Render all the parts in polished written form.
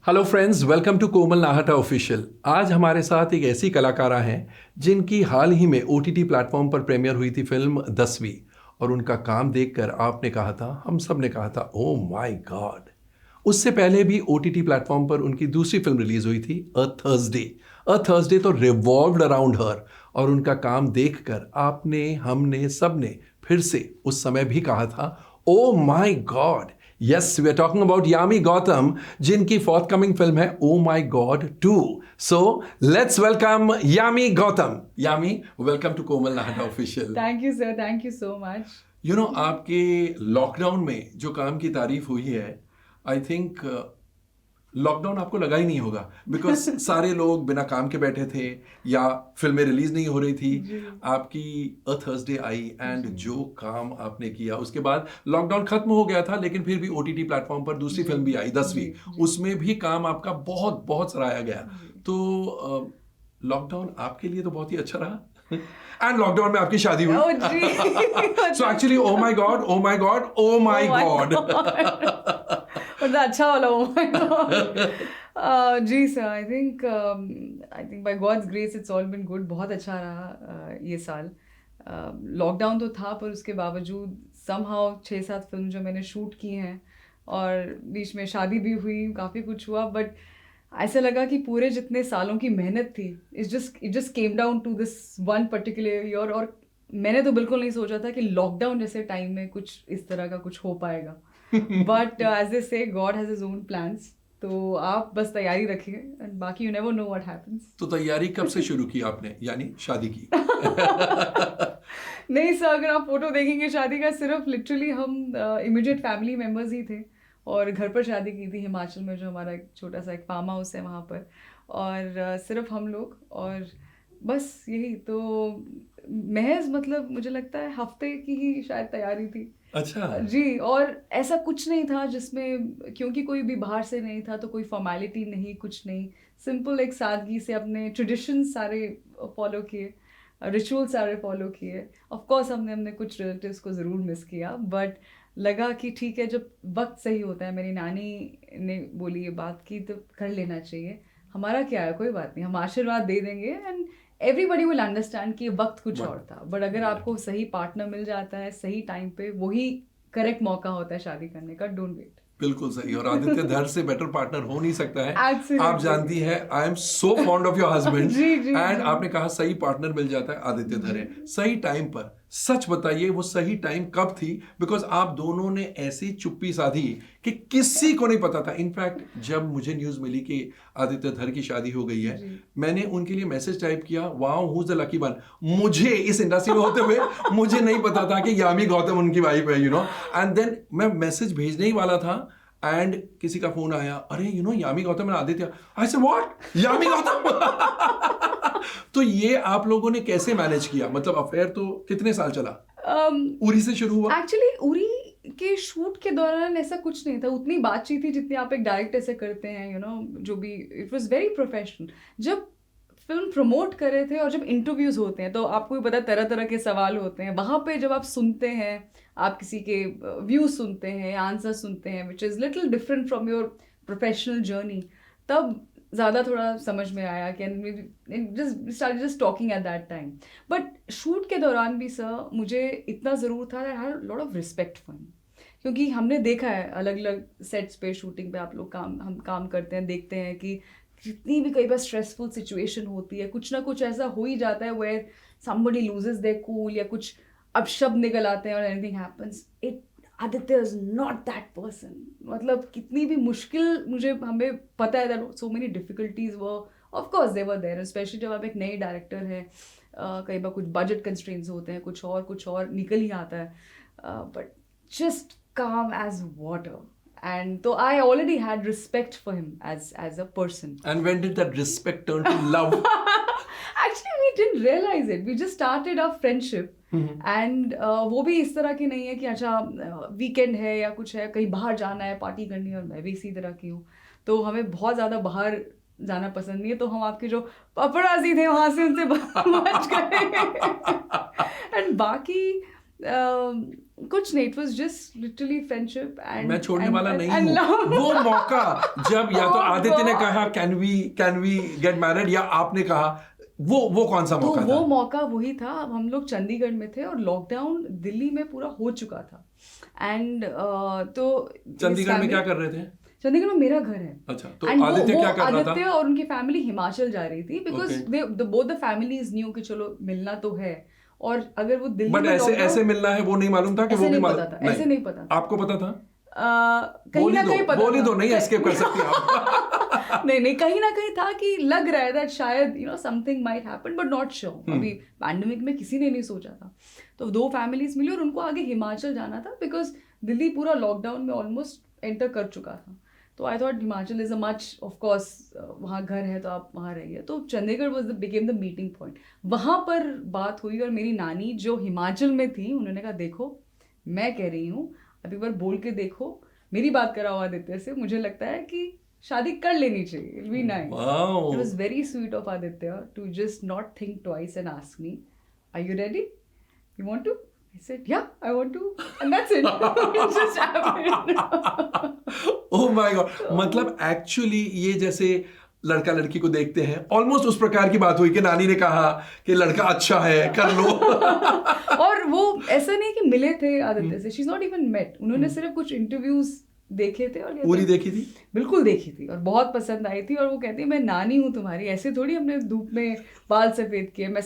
Hello friends, welcome to Komal Nahata official. आज हमारे साथ एक ऐसी कलाकारा हैं जिनकी हाल ही में ओटीटी प्लेटफॉर्म पर प्रीमियर हुई थी फिल्म 10वीं, और उनका काम देखकर आपने कहा था, हम सब ने कहा था, ओ माय गॉड। उससे पहले भी ओटीटी प्लेटफॉर्म पर उनकी दूसरी फिल्म रिलीज हुई थी, अ थर्सडे तो रिवॉल्व्ड अराउंड हर, और उनका काम देखकर आपने, हमने, सबने फिर से उस समय भी कहा था, oh my God. Yes, we are talking about Yami Gautam, जिनकी फोर्थकमिंग फिल्म है oh my God 2। So let's welcome Yami Gautam. Yami, welcome to Komal Nahata official. Thank you sir, thank you so much. You know, आपके लॉकडाउन में जो काम की तारीफ हुई है, आई थिंक लॉकडाउन आपको लगा ही नहीं होगा, बिकॉज सारे लोग बिना काम के बैठे थे या फिल्में रिलीज नहीं हो रही थी। आपकी अ थर्सडे आई एंड जो काम आपने किया, उसके बाद लॉकडाउन खत्म हो गया था, लेकिन फिर भी ओटीटी प्लेटफॉर्म पर दूसरी फिल्म भी आई 10वीं, उसमें भी काम आपका बहुत बहुत सराहा गया। तो लॉकडाउन आपके लिए तो बहुत ही अच्छा रहा एंड लॉकडाउन में आपकी शादी हुई। So actually oh my God, oh my God, oh my God. मतलब अच्छा वाला oh my God। जी sir, I think by God's grace it's all been good. बहुत अच्छा रहा ये साल। लॉकडाउन तो था, पर उसके बावजूद समहाउ 6-7 फिल्म जो मैंने शूट की हैं, और बीच में शादी भी हुई, काफ़ी कुछ हुआ, बट ऐसा लगा कि पूरे जितने सालों की मेहनत थी, it just came down to this one particular year. और मैंने तो बिल्कुल नहीं सोचा था कि लॉकडाउन जैसे टाइम में कुछ इस तरह का कुछ हो पाएगा। बट एज दे से, God has his own plans. तो आप बस तैयारी रखिए, एंड बाकी you never know what happens. तो तैयारी कब से शुरू की आपने, यानी शादी की? नहीं सर, अगर आप फोटो देखेंगे शादी का, सिर्फ लिटरली हम इमीडिएट फैमिली मेम्बर्स ही थे, और घर पर शादी की थी हिमाचल में, जो हमारा एक छोटा सा एक फार्म हाउस है वहाँ पर, और सिर्फ हम लोग, और बस यही तो महज, मतलब मुझे लगता है हफ्ते की ही शायद तैयारी थी। अच्छा। जी, और ऐसा कुछ नहीं था जिसमें, क्योंकि कोई भी बाहर से नहीं था, तो कोई फॉर्मेलिटी नहीं, कुछ नहीं। सिंपल एक सादगी से अपने ट्रेडिशंस सारे फॉलो किए, रिचुअल सारे फॉलो किए। ऑफ कोर्स हमने हमने कुछ रिलेटिव्स को ज़रूर मिस किया, बट लगा कि ठीक है, जब वक्त सही होता है, मेरी नानी ने बोली ये बात की, तो कर लेना चाहिए। हमारा क्या है, कोई बात नहीं, हम आशीर्वाद दे देंगे, एंड एवरीबडी विल अंडरस्टैंड कि ये वक्त कुछ और था। बट अगर आपको सही पार्टनर मिल जाता है सही टाइम पे, वही करेक्ट मौका होता है शादी करने का। Don't wait. बिल्कुल सही, और आदित्य धर से बेटर पार्टनर हो नहीं सकता है। Absolutely. आप जानती है, I am so fond of your husband. जी जी एंड जी आपने कहा सही पार्टनर मिल जाता है, आदित्य धर है सही टाइम पर। सच बताइए, वो सही टाइम कब थी? बिकॉज आप दोनों ने ऐसी चुप्पी साधी कि किसी को नहीं पता था। इनफैक्ट जब मुझे न्यूज मिली कि आदित्य धर की शादी हो गई है, मैंने उनके लिए मैसेज टाइप किया, wow who is the lucky one. मुझे इस इंडस्ट्री में होते हुए मुझे नहीं पता था कि यामी गौतम उनकी वाइफ है, यू नो। एंड देन मैं मैसेज भेजने ही वाला था, एंड किसी का फोन आया, अरे you know Yami Gautam and Aditya. I said what, Yami Gautam. तो ये आप लोगों ने कैसे मैनेज किया? मतलब अफेयर तो कितने साल चला? उरी से शुरू हुआ? एक्चुअली उरी के शूट के दौरान ऐसा कुछ नहीं था, उतनी बातचीत थी जितनी आप एक डायरेक्टर से करते हैं, यू नो, जो भी। It was very professional. जब फिल्म प्रमोट कर रहे थे और जब इंटरव्यूज होते हैं, तो आपको भी पता, तरह तरह के सवाल होते हैं वहाँ पे। जब आप सुनते हैं, आप किसी के व्यूज सुनते हैं, आंसर सुनते हैं, which is little different from your professional journey, तब ज़्यादा थोड़ा समझ में आया कि just talking at that time. But shoot के दौरान भी सर, मुझे इतना ज़रूर था, I had lot of respect for him, क्योंकि हमने देखा है अलग अलग सेट्स पे, शूटिंग पे आप लोग हम काम करते हैं, देखते हैं कि जितनी भी कई बार स्ट्रेसफुल सिचुएशन होती है, कुछ ना कुछ ऐसा हो ही जाता है where somebody loses their cool, या कुछ अपशब्द निकल आते हैं, और anything happens. It Aditya is not that person. मतलब कितनी भी मुश्किल, हमें पता है that so many difficulties were, of course they were there, specially जब आप एक नए डायरेक्टर हैं। कई बार कुछ बजट कंस्ट्रेंट्स होते हैं, कुछ और निकल ही आता है, but just calm as water. And so I already had respect for him as a person. And when did that respect turn to love? Actually, we didn't realize it. We just started our friendship. And वो भी इस तरह की नहीं है कि अच्छा weekend है या कुछ है, कहीं बाहर जाना है, पार्टी करनी है, और मैं भी इसी तरह की हूँ, तो हमें बहुत ज़्यादा बाहर जाना पसंद नहीं है। तो हम आपके जो पपराजी थे वहाँ से उनसे बच गए। एंड बाकी कुछ नहीं, it was just literally friendship and मैं छोड़ने वाला नहीं हूँ। वो मौका जब या तो आदित्य ने कहा कैन वी गेट मैरिड, या आपने कहा, वो कौन सा मौका तो था? वो मौका वही था। अब हम लोग चंडीगढ़ में थे और लॉकडाउन दिल्ली में पूरा हो चुका था, एंड तो चंडीगढ़ में क्या कर रहे थे? चंडीगढ़ में मेरा घर है। अच्छा, तो And आदित्य वो क्या कर रहा था? आदित्य और उनकी फैमिली हिमाचल जा रही थी, because both the families new कि चलो मिलना तो है, और अगर वो दिल्ली बट में ऐसे मिलना है वो नहीं मालूम था कि वो भी पता था, ऐसे नहीं पता था। आपको पता था? कहीं ना कहीं पता बोली था। दो, नहीं एस्केप कर सकती आप। नहीं, कहीं ना कहीं था कि लग रहा है दैट शायद something might happen, but not sure. अभी पैंडेमिक में किसी ने नहीं सोचा था। तो 2 फैमिलीज मिली और उनको आगे हिमाचल जाना था, बिकॉज दिल्ली पूरा लॉकडाउन में ऑलमोस्ट एंटर कर चुका था। तो I thought Himachal is a much, of course वहाँ घर है तो आप वहाँ रहिए। तो Chandigarh became the meeting point. वहाँ पर बात हुई और मेरी नानी जो हिमाचल में थी, उन्होंने कहा देखो मैं कह रही हूँ, अब एक बार बोल के देखो, मेरी बात कराओ आदित्य से, मुझे लगता है कि शादी कर लेनी चाहिए, it'll be nice. Wow. It was very sweet of Aditya to just not think twice and ask me, are you ready? You want to? I said, yeah, I want to. And that's it. It just happened. Oh my God. मतलब actually ये जैसे लड़का लड़की को देखते हैं, almost उस प्रकार की बात हुई कि नानी ने कहा कि लड़का अच्छा है, कर लो। और वो ऐसा नहीं कि मिले थे आदित्य से, she is not even met. उन्होंने सिर्फ कुछ इंटरव्यूज देखे थे और पूरी देखी थी? बिल्कुल देखी थी और बहुत पसंद आई थी। और वो कहती है मैं नानी हूँ तुम्हारी, ऐसे थोड़ी हमने धूप में बाल सफेद किए, मैं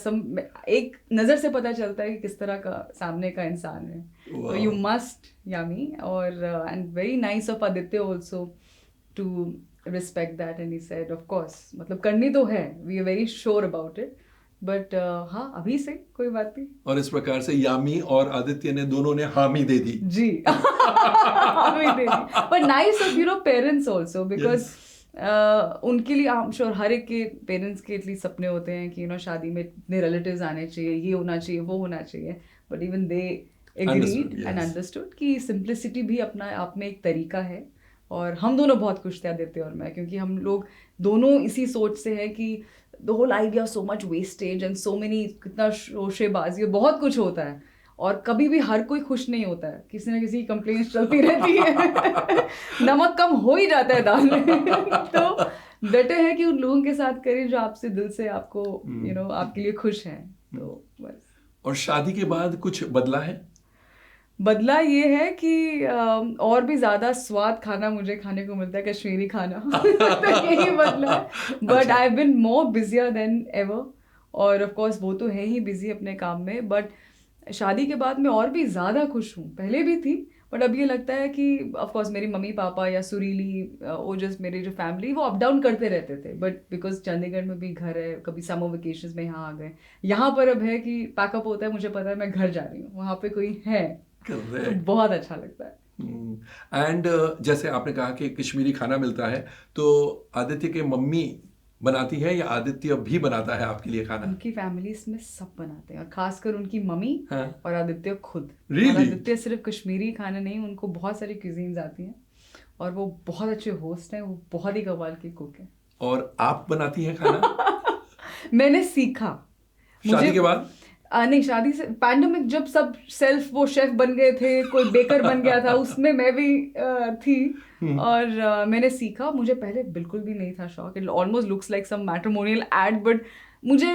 एक नज़र से पता चलता है कि किस तरह का सामने का इंसान है। तो यू मस्ट यामी, और and very nice of Aditya also to respect that, and he said of course, मतलब करनी तो है, we are very sure about it, but हाँ अभी से कोई बात नहीं। और इस प्रकार से यामी और आदित्य ने दोनों ने हामी दे दी जी। हामी दे दी। But nice of parents also, because उनके लिए आई एम श्योर हर एक के पेरेंट्स के इतनी सपने होते हैं कि शादी में इतने रिलेटिव्स आने चाहिए, ये होना चाहिए, वो होना चाहिए, but even they agreed and understood कि सिंप्लिसिटी भी अपना आप में एक तरीका है। और हम दोनों बहुत खुश थे आदित्य और मैं, क्योंकि हम लोग दोनों इसी सोच से हैं कि the whole idea so much wastage and so many, कितना शोशेबाजी, बहुत कुछ होता है और कभी भी हर कोई खुश नहीं होता है, किसी ना किसी की कंप्लेंट चलती रहती है। नमक कम हो ही जाता है दाल में। तो बेटर है कि उन लोगों के साथ करें जो आपसे दिल से आपको आपके लिए खुश हैं। तो बस। और शादी के बाद कुछ बदला है? बदला ये है कि और भी ज़्यादा स्वाद खाना मुझे खाने को मिलता है, कश्मीरी खाना। तो यही बदला है। But I have been more busier then ever, और ऑफ कोर्स वो तो है ही बिजी अपने काम में, बट शादी के बाद मैं और भी ज़्यादा खुश हूँ। पहले भी थी, बट अब ये लगता है कि ऑफ कोर्स मेरी मम्मी पापा या सुरीली वो जस्ट मेरी जो फैमिली वो अप डाउन करते रहते थे, बट बिकॉज चंडीगढ़ में भी घर है, कभी समर वेकेशंस में यहाँ आ गए, यहाँ पर अब है कि पैकअप होता है, मुझे पता है मैं घर जा रही हूँ, वहाँ पे कोई है, तो बहुत अच्छा लगता है। एंड जैसे आपने कहा कि कश्मीरी खाना मिलता है, तो आदित्य के मम्मी बनाती है या आदित्य भी बनाता है आपके लिए खाना? उनकी फैमिलीज में सब बनाते हैं, और खासकर उनकी मम्मी और आदित्य खुद। Really? और आदित्य सिर्फ कश्मीरी खाना नहीं, उनको बहुत सारी क्यूजीन्स आती हैं और वो बहुत अच्छे होस्ट हैं, वो बहुत ही कमाल की कुक है। और आप बनाती हैं खाना? मैंने सीखा शादी के बाद? नहीं, शादी से पैंडेमिक जब सब सेल्फ वो शेफ बन गए थे, कोई बेकर बन गया था, उसमें मैं भी थी और मैंने सीखा। मुझे पहले बिल्कुल भी नहीं था शौक, it almost looks like some matrimonial ad, but मुझे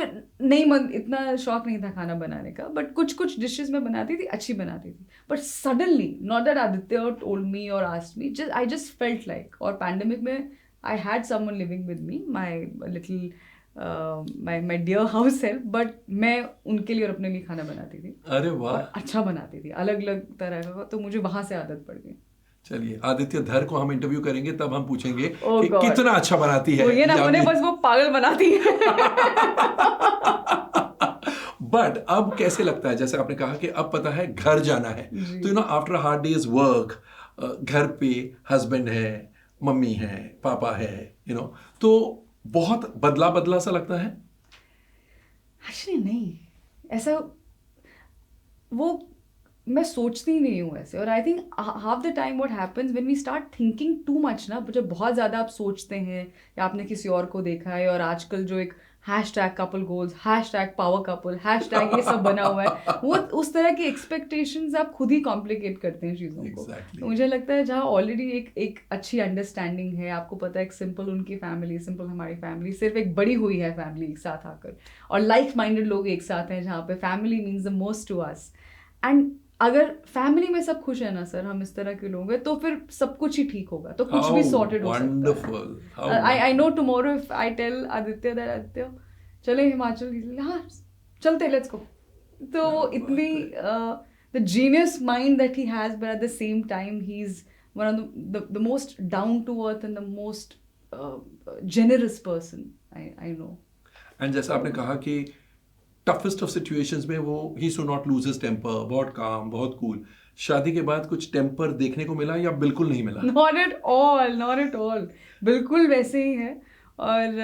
इतना शौक नहीं था खाना बनाने का, बट कुछ डिशेस मैं बनाती थी, अच्छी बनाती थी। But suddenly, not that Aditya told me और asked me, I just felt like, और पैंडेमिक में I had someone living with me, my little my dear house help, but मैं उनके लिए और अपने लिए खाना बनाती थी। अरे वाह! अच्छा बनाती थी, अलग अलग तरह का, तो मुझे वहां से आदत पड़ गई। चलिए, आदित्य धर को हम इंटरव्यू करेंगे, तब हम पूछेंगे कि कितना अच्छा बनाती है। ये ना होने बस वो पागल बनाती है। बट अब कैसे लगता है, जैसे आपने कहा कि अब पता है घर जाना है, तो आफ्टर हार्ड डेज वर्क, घर पे हस्बैंड है, मम्मी है, पापा है, तो बहुत बदला सा लगता है? एक्चुअली नहीं, ऐसा वो मैं सोचती नहीं हूँ ऐसे। और I think half the time what happens when we start thinking too much ना, जब बहुत ज़्यादा आप सोचते हैं या आपने किसी और को देखा है, और आजकल जो एक hashtag couple goals, hashtag power couple, hashtag ये सब बना हुआ है। वो उस तरह की एक्सपेक्टेशंस आप खुद ही कॉम्प्लिकेट करते हैं चीज़ों को। Exactly. तो मुझे लगता है जहाँ ऑलरेडी एक अच्छी अंडरस्टैंडिंग है, आपको पता है एक सिंपल उनकी फैमिली, सिंपल हमारी फैमिली, सिर्फ एक बड़ी हुई है फैमिली एक साथ आकर, और लाइक माइंडेड लोग एक साथ हैं जहाँ पे family means the most to us. And अगर फैमिली में सब खुश है ना सर, हम इस तरह के लोग हैं, तो फिर सब कुछ ही ठीक होगा, तो कुछ भी सॉर्टेड हो सकता है। I know tomorrow if I tell Aditya that Aditya चले हिमाचल, हाँ चलते, लेट्स गो। तो वो इतनी the genius mind that he has, but at the same time he is one of the most down to earth and the most generous person I know. And जैसा आपने कहा कि टफेस्ट ऑफ सिचुएशंस में वो he should not lose his temper, बहुत calm, बहुत cool. शादी के बाद कुछ टेम्पर देखने को मिला या बिल्कुल नहीं मिला? Not at all, not at all, बिल्कुल वैसे ही है। और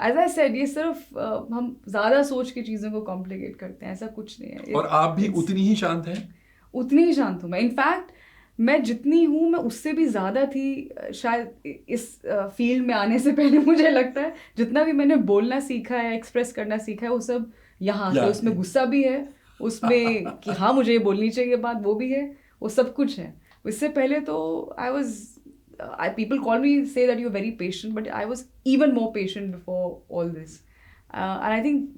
एज आई सेड, ये सिर्फ हम ज़्यादा सोच के चीज़ों को कॉम्प्लिकेट करते हैं, ऐसा कुछ नहीं है। और आप भी उतनी ही शांत हैं? उतनी ही शांत हूँ मैं। इनफैक्ट मैं जितनी हूँ, मैं उससे भी ज़्यादा थी शायद इस फील्ड में आने से पहले। मुझे लगता है जितना भी मैंने बोलना सीखा है, एक्सप्रेस करना सीखा है, वो सब यहाँ से। उसमें गुस्सा भी है, उसमें कि हाँ मुझे ये बोलनी चाहिए बात, वो भी है, वो सब कुछ है। इससे पहले तो I was people call me, say that you're very patient, but I was even more patient before all this. And I think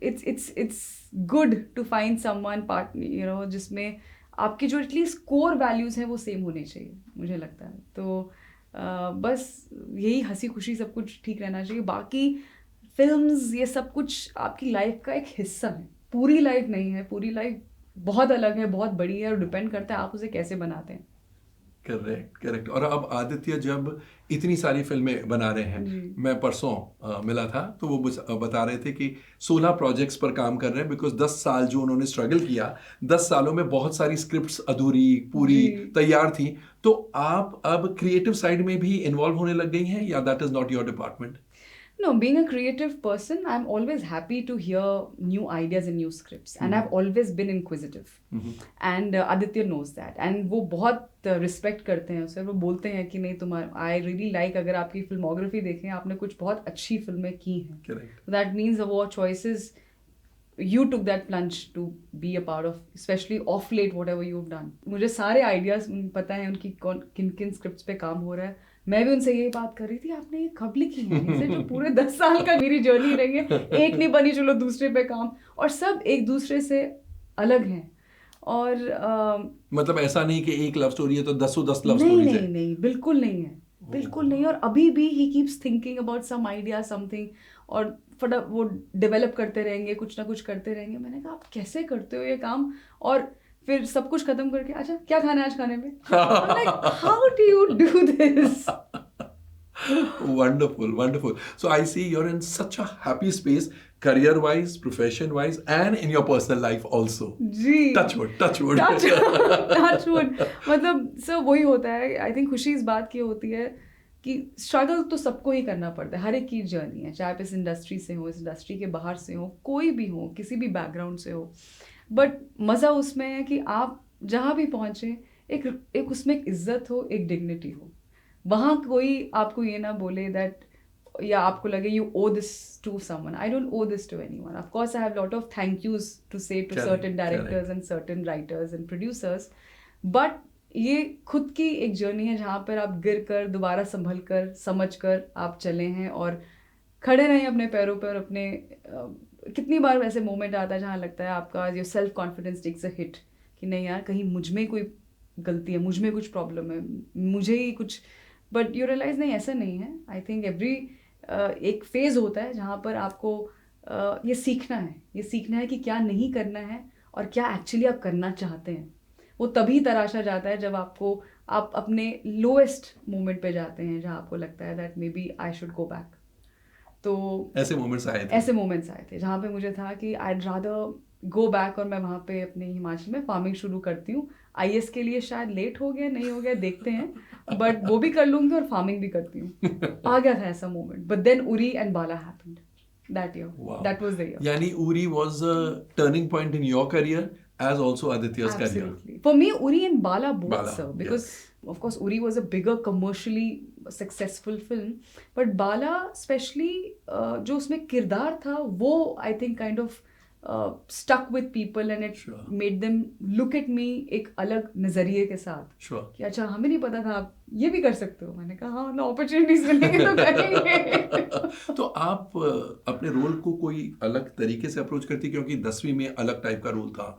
it's good to find someone partner, जिसमें आपके जो एटलीस्ट कोर वैल्यूज हैं वो same होने चाहिए, मुझे लगता है। तो बस यही हंसी खुशी सब कुछ ठीक रहना चाहिए। बाकी फिल्म्स ये सब कुछ आपकी लाइफ का एक हिस्सा है, पूरी लाइफ नहीं है। पूरी लाइफ बहुत अलग है, बहुत बड़ी है, और डिपेंड करता है आप उसे कैसे बनाते हैं। Correct, correct. और अब आदित्य जब इतनी सारी फिल्में बना रहे हैं, मैं परसों मिला था तो वो बता रहे थे कि 16 प्रोजेक्ट्स पर काम कर रहे हैं, बिकॉज 10 साल जो उन्होंने स्ट्रगल किया, 10 सालों में बहुत सारी स्क्रिप्ट्स अधूरी पूरी तैयार थी। तो आप अब क्रिएटिव साइड में भी इन्वॉल्व होने लग गई हैं या that is not your department? No, being a creative person, I'm always happy to hear new ideas and new scripts. And I've always been inquisitive. And Aditya knows that. And वो बहुत respect करते हैं उसे। वो बोलते हैं कि नहीं तुम्हारा, I really like, अगर आपकी फिल्मोग्राफी देखें, आपने कुछ बहुत अच्छी फिल्में की हैं। Correct. That means our choices, you took that plunge to be a part of, especially off late, whatever you've done. मुझे सारे ideas पता है उनकी किन किन scripts पे काम हो रहा है। मैं भी उनसे यही बात कर रही थी, आपने ये कब लिखी है? इसे जो पूरे 10 साल का मेरी जर्नी रही है, एक नहीं बनी, चलो दूसरे पे काम, और सब एक दूसरे से अलग हैं। और मतलब ऐसा नहीं कि एक लव स्टोरी है तो 10 लव नहीं स्टोरीज नहीं नहीं, बिल्कुल नहीं है, बिल्कुल नहीं। और अभी भी he keeps thinking about some idea something, और फटाफट वो डेवलप करते रहेंगे, कुछ ना कुछ करते रहेंगे। मैंने कहा आप कैसे करते हो ये काम? और फिर सब कुछ खत्म करके, अच्छा क्या खाना है आज खाने में? I'm like, how do you do this? Wonderful, wonderful. So I see you're in such a happy space, career-wise, profession-wise, and in your personal life also. जी, Touch wood, touch wood. touch wood. मतलब sir वही होता है। I think खुशी इस बात की होती है कि स्ट्रगल तो सबको ही करना पड़ता है, हर एक की जर्नी है, चाहे आप इस इंडस्ट्री से हो, इस इंडस्ट्री के बाहर से हो, कोई भी हो, किसी भी बैकग्राउंड से हो। बट मज़ा उसमें है कि आप जहाँ भी पहुँचे, एक उसमें एक इज्जत हो, एक डिग्निटी हो। वहाँ कोई आपको ये ना बोले दैट, या आपको लगे you owe this to someone. I don't owe this to anyone. Of course I have lot of thank yous to say to certain directors and certain writers and producers, but ये खुद की एक journey है जहाँ पर आप गिर कर, दोबारा संभल कर, समझ कर आप चले हैं और खड़े रहें अपने पैरों पर। अपने कितनी बार वैसे मोमेंट आता है जहाँ लगता है आपका जो self confidence takes a hit, कि नहीं यार कहीं मुझ में कोई गलती है, मुझ में कुछ प्रॉब्लम है, मुझे ही कुछ, बट यू रियलाइज नहीं, ऐसा नहीं है। आई थिंक एवरी एक फेज होता है जहाँ पर आपको ये सीखना है कि क्या नहीं करना है और क्या एक्चुअली आप करना चाहते हैं। वो तभी तराशा जाता है जब आप अपने लोएस्ट मोमेंट पे जाते हैं, जहाँ आपको लगता है that maybe I should go back. तो ऐसे मोमेंट्स आए थे जहाँ पे मुझे था कि आई रादर गो बैक, और मैं वहाँ पे अपने हिमाचल में फार्मिंग शुरू करती हूँ। IAS के लिए शायद लेट हो गया, नहीं हो गया, देखते हैं, बट वो भी कर लूँगी और फार्मिंग भी करती हूँ। आ गया था ऐसा moment, but then Uri and Bala happened that year. Wow. That was the year. यानी Uri was a turning point in your career as also Aditya's career. Absolutely. For me, Uri and Bala both Bala, serve because, of course, Uri was a bigger commercially successful film, but Bala especially जो उसमें किरदार था वो I think kind of stuck with people and it Sure. made them look at me एक अलग नजरिए के साथ Sure. कि अच्छा हमें नहीं पता था आप ये भी कर सकते हो। मैंने कहा हाँ मतलब अपॉर्चुनिटीज मिलेंगे तो करेंगे। तो आप अपने रोल को कोई अलग तरीके से अप्रोच करती, क्योंकि 10वीं में अलग टाइप का रोल था,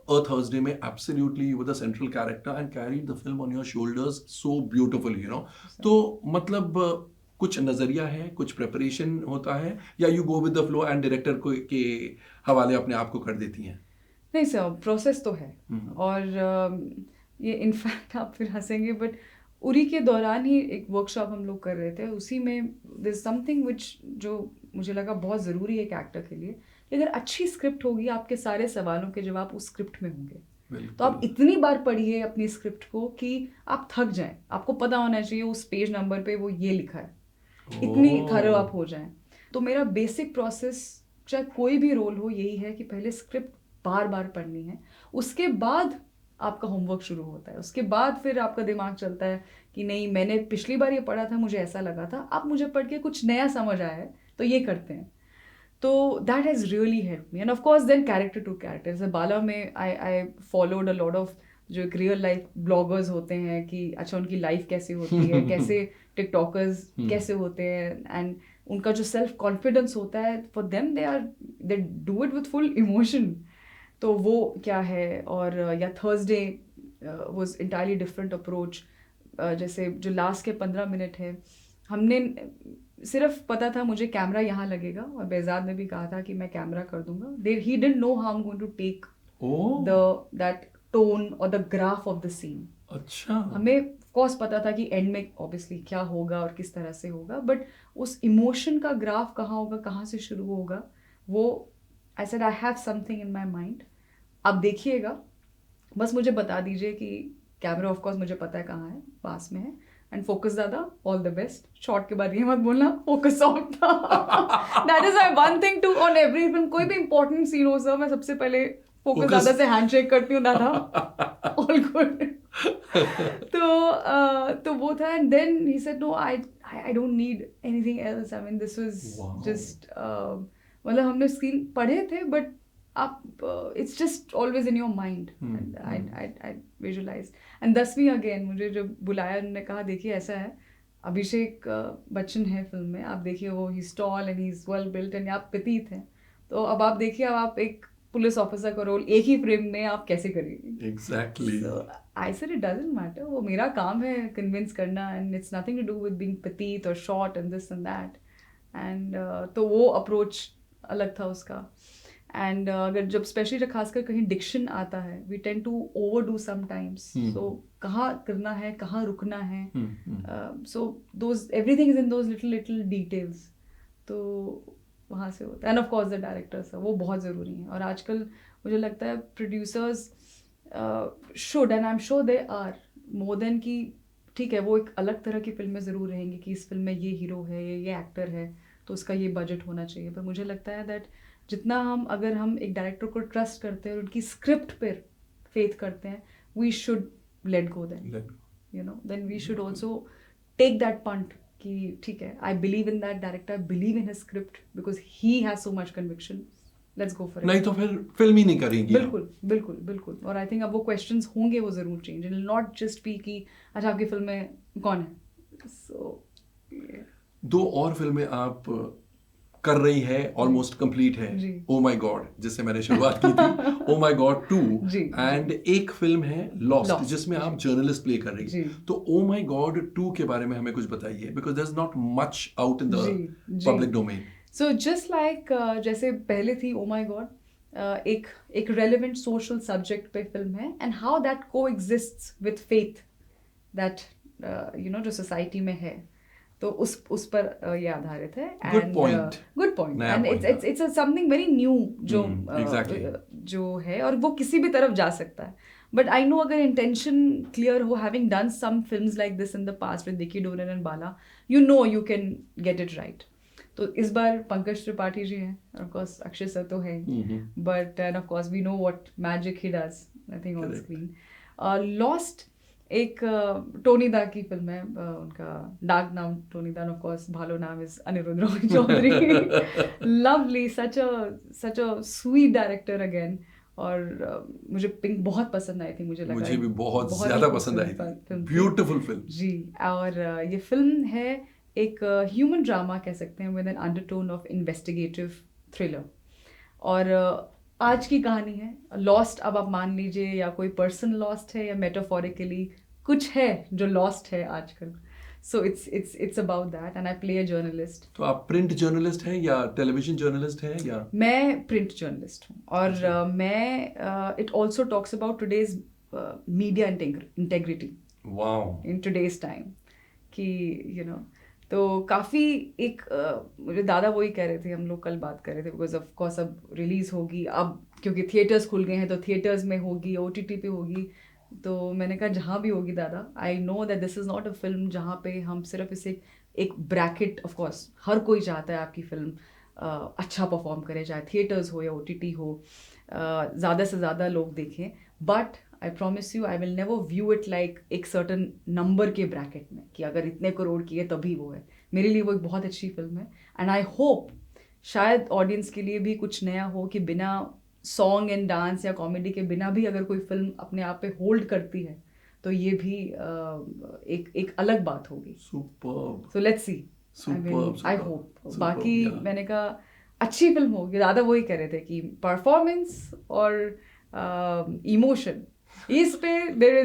अ थर्सडे में absolutely you were the central character and carried the film on your shoulders so beautifully, you know. तो मतलब कुछ नजरिया है, कुछ प्रिपरेशन होता है, या you go with the flow and director को के हवाले अपने आप को कर देती हैं? नहीं सर, प्रोसेस तो है। और ये इनफैक्ट आप फिर हंसेंगे बट उरी के दौरान ही एक वर्कशॉप हम लोग कर रहे थे, उसी में देयर इज समथिंग विच जो मुझे लगा बहुत ज़रूरी है एक एक्टर के लिए कि अगर अच्छी स्क्रिप्ट होगी आपके सारे सवालों के जवाब उस स्क्रिप्ट में होंगे। तो आप इतनी बार पढ़िए अपनी स्क्रिप्ट को कि आप थक जाएं, आपको पता होना चाहिए उस पेज नंबर पे वो ये लिखा है, इतनी थरो आप हो जाएं। तो मेरा बेसिक प्रोसेस चाहे कोई भी रोल हो यही है कि पहले स्क्रिप्ट बार बार पढ़नी है, उसके बाद आपका होमवर्क शुरू होता है, उसके बाद फिर आपका दिमाग चलता है कि नहीं मैंने पिछली बार ये पढ़ा था, मुझे ऐसा लगा था, अब मुझे पढ़ के कुछ नया समझ आया है तो ये करते हैं। तो that has really help me and of course then character to character. जैसे बाला में I followed a lot of जो एक रियल लाइफ ब्लॉगर्स होते हैं कि अच्छा उनकी लाइफ कैसे होती है, कैसे टिकटॉकर्स कैसे होते हैं एंड उनका जो सेल्फ कॉन्फिडेंस होता है for them they do it with full emotion, तो वो क्या है। और या Thursday was entirely different approach. जैसे जो लास्ट के 15 मिनट है हमने सिर्फ पता था मुझे कैमरा यहाँ लगेगा और बेजाद ने भी कहा था कि मैं कैमरा कर दूंगा। He didn't know how I am going to take that tone और the graph of the scene. अच्छा, हमें कोर्स पता था कि एंड में ऑब्वियसली क्या होगा और किस तरह से होगा, बट उस इमोशन का ग्राफ कहाँ होगा, कहाँ से शुरू होगा, वो I said I have something in my mind, आप देखिएगा, बस मुझे बता दीजिए कि कैमरा ऑफ कोर्स मुझे पता है कहाँ है, पास में है, एंड फोकस ज़्यादा, ऑल द बेस्ट। शॉट के बाद ये मत बोलना फोकस ऑफ था। That is I one thing to on every film, कोई भी इंपॉर्टेंट सीन हो सर मैं सबसे पहले फोकस ज़्यादा से हैंडशेक करती हूँ, दादा ऑल गुड। तो वो था and then he said no I don't need anything else. I mean this was just मतलब हमने स्क्रीन पढ़े थे बट आप it's just always in your mind and I visualise. And 10वीं अगेन मुझे जो बुलाया उन्होंने कहा देखिए ऐसा है, अभिषेक बच्चन है फिल्म में, आप देखिए वो he is tall and he is well built and आप petite हैं, तो अब आप देखिए अब आप एक पुलिस ऑफिसर का रोल एक ही फ्रेम में आप कैसे करेंगे। Exactly. I said it doesn't matter, वो मेरा काम है कन्विंस करना and it's nothing to do with being petite और short and this and that. And तो वो अप्रोच अलग था उसका। एंड अगर जब स्पेशली खासकर कहीं डिक्शन आता है we tend to overdo sometimes, so कहाँ करना है, कहाँ रुकना है, so those everything is in those little details, तो वहाँ से होता है। And of course the directors वो बहुत ज़रूरी हैं और आजकल मुझे लगता है producers should and I am sure they are more than कि ठीक है वो एक अलग तरह की फिल्में ज़रूर रहेंगी कि इस फिल्म में ये हीरो है, ये एक्टर है तो उसका ये बजट होना चाहिए, पर मुझे लगता है दैट जितना अगर हम एक डायरेक्टर को ट्रस्ट करते हैं और उनकी स्क्रिप्ट पर फेथ करते हैं, we should let go then, you know, then we should also take that punt कि ठीक है I believe in that director, I believe in his script because he has so much conviction, let's go for it. नहीं तो फिर film ही नहीं करेंगी। बिल्कुल बिल्कुल बिल्कुल। और आई थिंक अब वो क्वेश्चंस होंगे, वो जरूर change, it will not just be कि अच्छा आपकी फिल्म में कौन है। सो दो और फिल्में आप कर रही है, ऑलमोस्ट कंप्लीट है, ओ माय गॉड जिससे मैंने शुरुआत की थी, ओ माय गॉड 2, एंड एक फिल्म है लॉस्ट जिसमें आप जर्नलिस्ट प्ले कर रही है। तो ओ माय गॉड 2 के बारे में हमें कुछ बताइए, because there is not much out in the public domain. So just like जैसे पहले थी ओ माय गॉड, एक रेलेवेंट सोशल सब्जेक्ट पे फिल्म है and how that coexists with faith that you know जो सोसाइटी में है, तो उस पर ये आधारित है। Good point and it's something very new जो है और वो किसी भी तरफ जा सकता है, बट आई नो अगर इंटेंशन क्लियर हो, having done some films like this in the past with Vicky डोरेन and Bala, you know you can get it right. तो इस बार पंकज त्रिपाठी जी हैं, ऑफ कोर्स अक्षय सर तो है, but and of course we know what magic he does I think on screen. Last एक Tony da की film है, उनका डार्क नाम टोनी दा, ऑफ कोर्स भालो नाम is Aniruddha Roy Chowdhury. Lovely, such a sweet director again. और मुझे पिंक बहुत पसंद आई थी, मुझे भी बहुत ज़्यादा पसंद आई थी, ब्यूटीफुल फिल्म जी. और ये फिल्म है एक ह्यूमन ड्रामा कह सकते हैं with an undertone of investigative thriller. और आज की कहानी है लॉस्ट. अब आप मान लीजिए या कोई पर्सन लॉस्ट है या मेटाफोरिकली कुछ है जो लॉस्ट है आजकल. So it's about that and I play a journalist. तो आप प्रिंट जर्नलिस्ट हैं या टेलीविजन जर्नलिस्ट हैं या? मैं प्रिंट जर्नलिस्ट हूँ. और मैं it also talks about today's media integrity in today's time कि यू नो. तो काफ़ी एक मुझे दादा वही कह रहे थे, हम लोग कल बात कर रहे थे, बिकॉज ऑफ कोर्स अब रिलीज़ होगी, अब क्योंकि थिएटर्स खुल गए हैं तो थिएटर्स में होगी, OTT पे होगी. तो मैंने कहा जहाँ भी होगी दादा, I know that this is not a film जहाँ पे हम सिर्फ इसे एक ब्रैकेट. ऑफ कोर्स हर कोई चाहता है आपकी फिल्म अच्छा परफॉर्म करे, चाहे थिएटर्स हो या OTT हो, ज़्यादा से ज़्यादा लोग देखें. But I promise you I will never view it like एक सर्टन नंबर के ब्रैकेट में कि अगर इतने करोड़ की है तभी वो है. मेरे लिए वो एक बहुत अच्छी फिल्म है एंड आई होप शायद ऑडियंस के लिए भी कुछ नया हो कि बिना सॉन्ग एंड डांस या कॉमेडी के बिना भी अगर कोई फिल्म अपने आप पे होल्ड करती है तो ये भी एक अलग बात होगी. Superb. So let's see. I hope. बाकी मैंने कहा अच्छी फिल्म होगी. दादा वही कह रहे थे कि परफॉर्मेंस और इमोशन इस पे there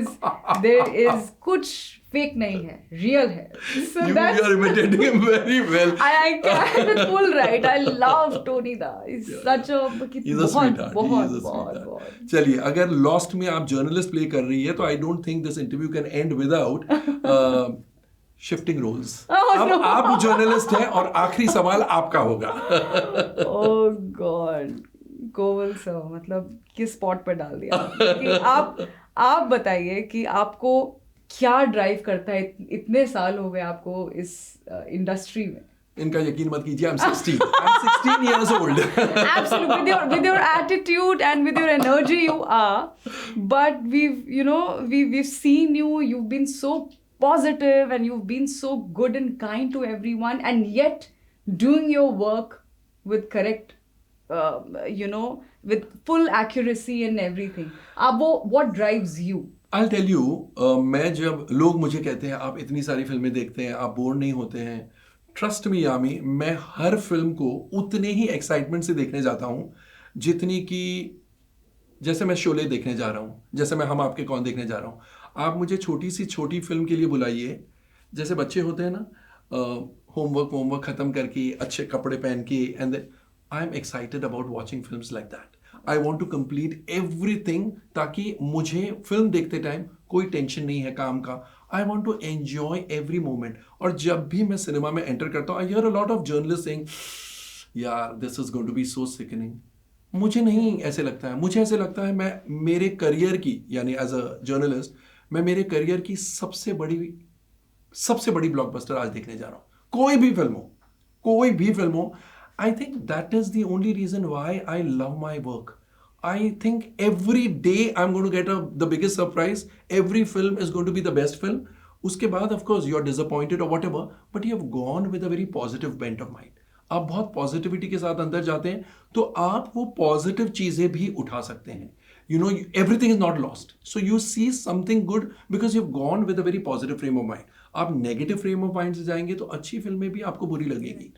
is कुछ फेक नहीं है, रियल है. So you are imitating him very well. I can with full right. I love Tony Da. He's such a he's a sweetheart. बहुत. चलिए, अगर लॉस्ट में आप जर्नलिस्ट प्ले कर रही है तो I don't think this interview can end without shifting roles. अब आप जर्नलिस्ट हैं और आखिरी सवाल आपका होगा. Oh God. कोवल सर, मतलब किस स्पॉट पर डाल दिया कि आप बताइए कि आपको क्या ड्राइव करता है. इतने साल हो गए आपको इस इंडस्ट्री में. इनका यकीन मत कीजिए, I'm 16 years old. Absolutely, with your attitude and with your energy you are, but we've seen you've been so positive and you've been so good and kind to everyone and yet doing your work with correct with full accuracy and everything. What drives you? I'll tell you, मैं जब लोग मुझे कहते हैं आप इतनी सारी फिल्में देखते हैं, आप बोर नहीं होते हैं, ट्रस्ट मी यामी, मैं हर फिल्म को उतने ही एक्साइटमेंट से देखने जाता हूँ जितनी कि जैसे मैं शोले देखने जा रहा हूँ, जैसे मैं हम आपके कौन देखने जा रहा हूँ. आप मुझे छोटी फिल्म के लिए बुलाइए, जैसे बच्चे होते हैं ना, होमवर्क ख़त्म करके अच्छे कपड़े पहन के, and I am excited about watching films like that. I want to complete everything ताकि मुझे फिल्म देखते टाइम कोई टेंशन नहीं है काम का. I want to enjoy every moment. और जब भी मैं सिनेमा में एंटर करता हूँ, I hear a lot of journalists saying, यार this is going to be so sickening. मुझे नहीं ऐसे लगता है. मुझे ऐसे लगता है मैं मेरे करियर की, यानी एज अ जर्नलिस्ट, मैं मेरे करियर की सबसे बड़ी ब्लॉकबस्टर आज देखने जा रहा हूँ. कोई भी फिल्म हो. I think that is the only reason why I love my work. I think every day I'm going to get the biggest surprise. Every film is going to be the best film. उसके बाद of course you're disappointed or whatever, but you have gone with a very positive bent of mind. आप बहुत positivity के साथ अंदर जाते हैं तो आप वो पॉजिटिव चीज़ें भी उठा सकते हैं. Everything is not lost. So you see something good because you've gone with a very positive frame of mind. आप नेगेटिव फ्रेम ऑफ माइंड से जाएंगे तो अच्छी फिल्में भी आपको बुरी लगेगी.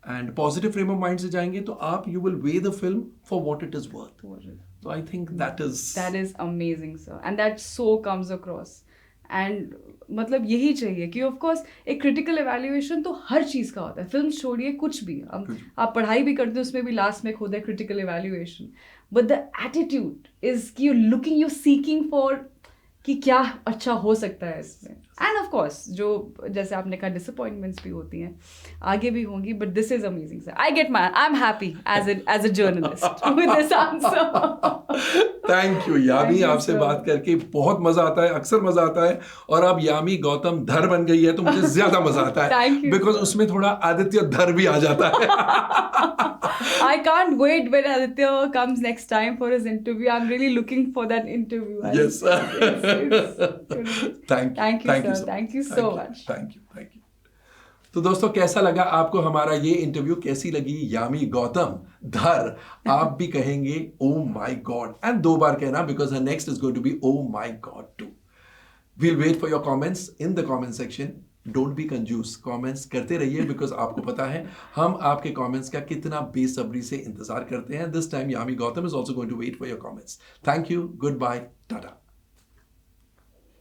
And positive frame of mind से जाएंगे तो आप you will weigh the film for what it is worth. तो I think that is amazing sir and that so comes across. And मतलब यही चाहिए कि ऑफ कोर्स एक क्रिटिकल एवेल्युएशन तो हर चीज़ का होता है. फिल्म छोड़िए कुछ भी, आप पढ़ाई भी करते हो उसमें भी लास्ट में होता है critical evaluation. But the attitude is कि यू सीकिंग फॉर कि क्या अच्छा हो सकता है इसमें. एंड ऑफ कोर्स जो जैसे आपने कहा डिसअपॉइंटमेंट्स भी होती हैं, आगे भी होंगी, but this is amazing sir. I am happy as a journalist with this answer. Thank you Yami, आपसे बात करके बहुत मजा आता है, अक्सर मजा आता है. और अब यामी गौतम धर बन गई है तो मुझे ज्यादा मजा आता है बिकॉज उसमें थोड़ा आदित्य धर भी आ जाता है. I can't wait when Aditya comes next time for his interview. I'm really looking for that interview. Yes. Thank you, sir. Thank you so much. Thank you. तो दोस्तों कैसा लगा आपको हमारा ये इंटरव्यू, कैसी लगी यामी गौतम धर? आप भी कहेंगे ओ माई गॉड एंड 2 बार कहना बिकॉज हर next is going to be oh my God two. We'll wait for your comments in the comment section. Don't be कंजूस, कमेंट्स करते रहिए बिकॉज आपको पता है हम आपके कमेंट्स का कितना बेसब्री से इंतजार करते हैं. This time Yami Gautam is also going to wait for your comments. Thank you, good bye, Tata.